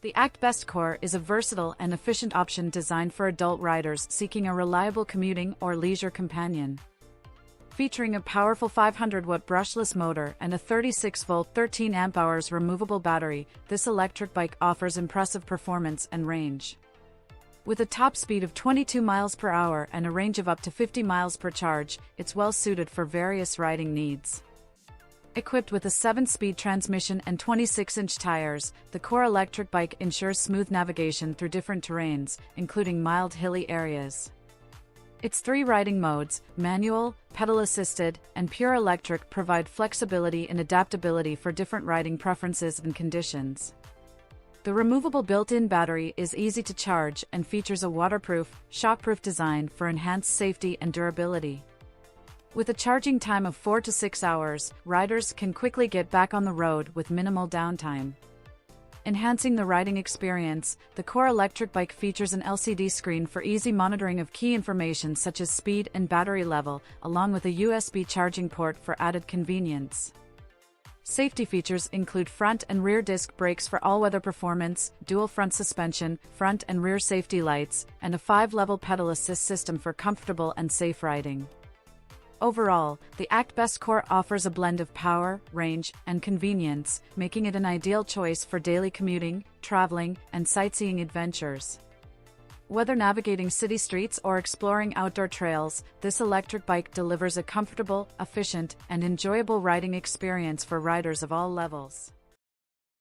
The Actbest Core is a versatile and efficient option designed for adult riders seeking a reliable commuting or leisure companion. Featuring a powerful 500-watt brushless motor and a 36-volt 13 amp-hours removable battery, this electric bike offers impressive performance and range. With a top speed of 22 miles per hour and a range of up to 50 miles per charge, it's well suited for various riding needs. Equipped with a 7-speed transmission and 26-inch tires, the Core electric bike ensures smooth navigation through different terrains, including mild hilly areas. Its 3 riding modes, manual, pedal-assisted, and pure electric, provide flexibility and adaptability for different riding preferences and conditions. The removable built-in battery is easy to charge and features a waterproof, shockproof design for enhanced safety and durability. With a charging time of 4 to 6 hours, riders can quickly get back on the road with minimal downtime. Enhancing the riding experience, the Core electric bike features an LCD screen for easy monitoring of key information such as speed and battery level, along with a USB charging port for added convenience. Safety features include front and rear disc brakes for all-weather performance, dual front suspension, front and rear safety lights, and a 5-level pedal assist system for comfortable and safe riding. Overall, the Actbest Core offers a blend of power, range, and convenience, making it an ideal choice for daily commuting, traveling, and sightseeing adventures. Whether navigating city streets or exploring outdoor trails, this electric bike delivers a comfortable, efficient, and enjoyable riding experience for riders of all levels.